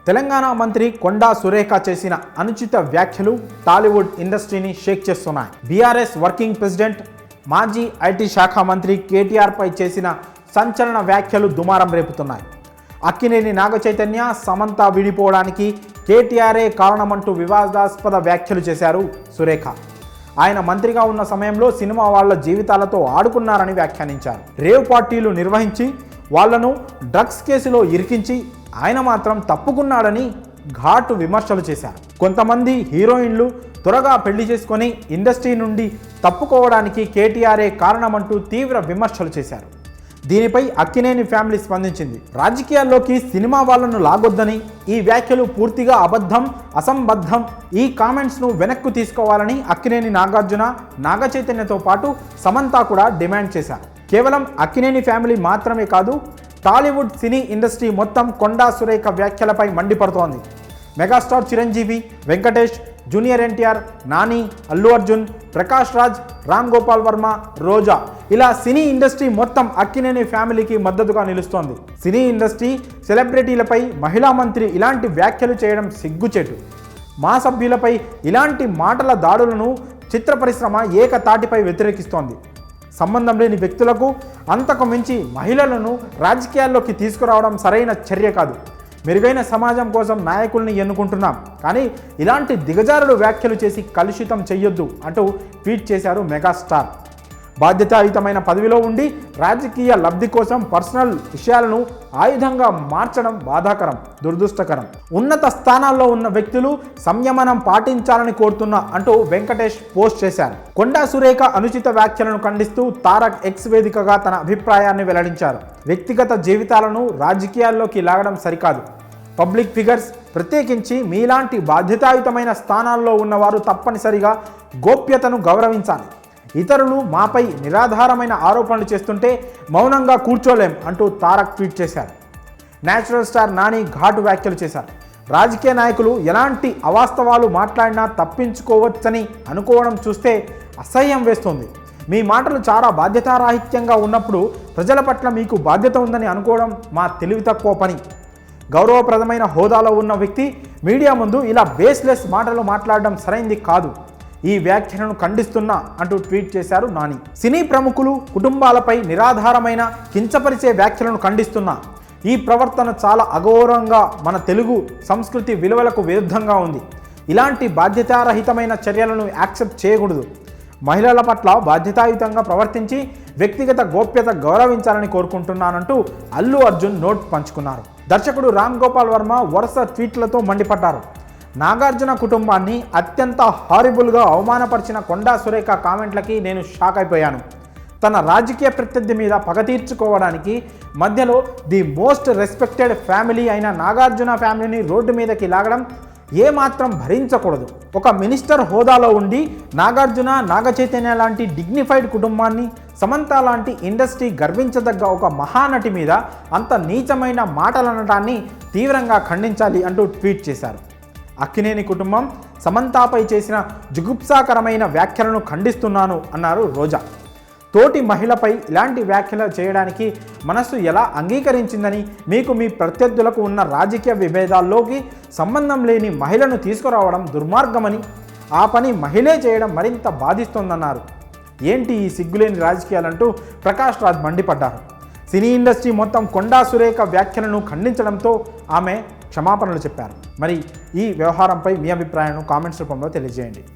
తెలంగాణ మంత్రి కొండా సురేఖ చేసిన అనుచిత వ్యాఖ్యలు టాలీవుడ్ ఇండస్ట్రీని షేక్ చేస్తున్నాయి. బీఆర్ఎస్ వర్కింగ్ ప్రెసిడెంట్ మాజీ ఐటీ శాఖ మంత్రి కేటీఆర్ పై చేసిన సంచలన వ్యాఖ్యలు దుమారం రేపుతున్నాయి. అక్కినేని నాగచైతన్య సమంత విడిపోవడానికి కేటీఆరే కారణమంటూ వివాదాస్పద వ్యాఖ్యలు చేశారు సురేఖ. ఆయన మంత్రిగా ఉన్న సమయంలో సినిమా వాళ్ళ జీవితాలతో ఆడుకున్నారని వ్యాఖ్యానించారు. రేవ్ పార్టీలు నిర్వహించి వాళ్లను డ్రగ్స్ కేసులో ఇరికించి ఆయన మాత్రం తప్పుకున్నాడని ఘాటు విమర్శలు చేశారు. కొంతమంది హీరోయిన్లు త్వరగా పెళ్లి చేసుకొని ఇండస్ట్రీ నుండి తప్పుకోవడానికి కేటీఆరే కారణమంటూ తీవ్ర విమర్శలు చేశారు. దీనిపై అక్కినేని ఫ్యామిలీ స్పందించింది. రాజకీయాల్లోకి సినిమా వాళ్ళను లాగొద్దని, ఈ వ్యాఖ్యలు పూర్తిగా అబద్ధం, అసంబద్ధం, ఈ కామెంట్స్ను వెనక్కు తీసుకోవాలని అక్కినేని నాగార్జున, నాగచైతన్యతో పాటు సమంత కూడా డిమాండ్ చేశారు. కేవలం అక్కినేని ఫ్యామిలీ మాత్రమే కాదు, టాలీవుడ్ సినీ ఇండస్ట్రీ మొత్తం కొండా సురేఖ వ్యాఖ్యలపై మండిపడుతోంది. మెగాస్టార్ చిరంజీవి, వెంకటేష్, జూనియర్ ఎన్టీఆర్, నాని, అల్లు అర్జున్, ప్రకాష్ రాజ్, రామ్ గోపాల్ వర్మ, రోజా ఇలా సినీ ఇండస్ట్రీ మొత్తం అక్కినేని ఫ్యామిలీకి మద్దతుగా నిలుస్తోంది. సినీ ఇండస్ట్రీ సెలబ్రిటీలపై మహిళా మంత్రి ఇలాంటి వ్యాఖ్యలు చేయడం సిగ్గుచేటు. మా సభ్యులపై ఇలాంటి మాటల దాడులను చిత్ర పరిశ్రమ ఏకతాటిపై వ్యతిరేకిస్తోంది. సంబంధం లేని వ్యక్తులకు, అంతకు మించి మహిళలను రాజకీయాల్లోకి తీసుకురావడం సరైన చర్య కాదు. మెరుగైన సమాజం కోసం నాయకుల్ని ఎన్నుకుంటున్నాం, కానీ ఇలాంటి దిగజారుడు వ్యాఖ్యలు చేసి కలుషితం చెయ్యొద్దు అంటూ ట్వీట్ చేశారు మెగాస్టార్. బాధ్యతాయుతమైన పదవిలో ఉండి రాజకీయ లబ్ధి కోసం పర్సనల్ విషయాలను ఆయుధంగా మార్చడం బాధాకరం, దురదృష్టకరం. ఉన్నత స్థానాల్లో ఉన్న వ్యక్తులు సంయమనం పాటించాలని కోరుతున్నా అంటూ వెంకటేష్ పోస్ట్ చేశారు. కొండా సురేఖ అనుచిత వ్యాఖ్యలను ఖండిస్తూ తారక్ ఎక్స్ వేదికగా తన అభిప్రాయాన్ని వెల్లడించారు. వ్యక్తిగత జీవితాలను రాజకీయాల్లోకి లాగడం సరికాదు. పబ్లిక్ ఫిగర్స్, ప్రత్యేకించి మీలాంటి బాధ్యతాయుతమైన స్థానాల్లో ఉన్నవారు తప్పనిసరిగా గోప్యతను గౌరవించాలి. ఇతరులు మాపై నిరాధారమైన ఆరోపణలు చేస్తుంటే మౌనంగా కూర్చోలేం అంటూ తారక్ ట్వీట్ చేశారు. నేచురల్ స్టార్ నాని ఘాటు వ్యాఖ్యలు చేశారు. రాజకీయ నాయకులు ఎలాంటి అవాస్తవాలు మాట్లాడినా తప్పించుకోవచ్చని అనుకోవడం చూస్తే అసహ్యం వేస్తుంది. మీ మాటలు చాలా బాధ్యతారాహిత్యంగా ఉన్నప్పుడు ప్రజల పట్ల మీకు బాధ్యత ఉందని అనుకోవడం మా తెలివి తక్కువ పని. గౌరవప్రదమైన హోదాలో ఉన్న వ్యక్తి మీడియా ముందు ఇలా బేస్లెస్ మాటలు మాట్లాడడం సరైంది కాదు. ఈ వ్యాఖ్యలను ఖండిస్తున్నా అంటూ ట్వీట్ చేశారు నాని. సినీ ప్రముఖులు, కుటుంబాలపై నిరాధారమైన కించపరిచే వ్యాఖ్యలను ఖండిస్తున్నా. ఈ ప్రవర్తన చాలా అగౌరవంగా, మన తెలుగు సంస్కృతి విలువలకు విరుద్ధంగా ఉంది. ఇలాంటి బాధ్యతారహితమైన చర్యలను యాక్సెప్ట్ చేయకూడదు. మహిళల పట్ల బాధ్యతాయుతంగా ప్రవర్తించి వ్యక్తిగత గోప్యత గౌరవించాలని కోరుకుంటున్నానంటూ అల్లు అర్జున్ నోట్ పంచుకున్నారు. దర్శకుడు రామ్ గోపాల్ వర్మ వరుస ట్వీట్లతో మండిపడ్డారు. నాగార్జున కుటుంబాన్ని అత్యంత హారిబుల్గా అవమానపరిచిన కొండా సురేఖ కామెంట్లకి నేను షాక్ అయిపోయాను. తన రాజకీయ ప్రత్యర్థి మీద పగ తీర్చుకోవడానికి మధ్యలో ది మోస్ట్ రెస్పెక్టెడ్ ఫ్యామిలీ అయిన నాగార్జున ఫ్యామిలీని రోడ్డు మీదకి లాగడం ఏమాత్రం భరించకూడదు. ఒక మినిస్టర్ హోదాలో ఉండి నాగార్జున, నాగచైతన్య లాంటి డిగ్నిఫైడ్ కుటుంబాన్ని, సమంత లాంటి ఇండస్ట్రీ గర్వించదగ్గ ఒక మహానటి మీద అంత నీచమైన మాటలనడాన్ని తీవ్రంగా ఖండించాలి అంటూ ట్వీట్ చేశారు. అక్కినేని కుటుంబం సమంతపై చేసిన జుగుప్సాకరమైన వ్యాఖ్యలను ఖండిస్తున్నాను అన్నారు రోజా. తోటి మహిళపై ఇలాంటి వ్యాఖ్యలు చేయడానికి మనస్సు ఎలా అంగీకరించిందని, మీకు మీ ప్రత్యర్థులకు ఉన్న రాజకీయ విభేదాల్లోకి సంబంధం లేని మహిళను తీసుకురావడం దుర్మార్గమని, ఆ పని మహిళే చేయడం మరింత బాధిస్తోందన్నారు. ఏంటి ఈ సిగ్గులేని రాజకీయాలంటూ ప్రకాష్ రాజ్ మండిపడ్డారు. సినీ ఇండస్ట్రీ మొత్తం కొండా సురేఖ వ్యాఖ్యలను ఖండించడంతో ఆమె క్షమాపణలు చెప్పారు. మరి ఈ వ్యవహారంపై మీ అభిప్రాయాలను కామెంట్స్ రూపంలో తెలియజేయండి.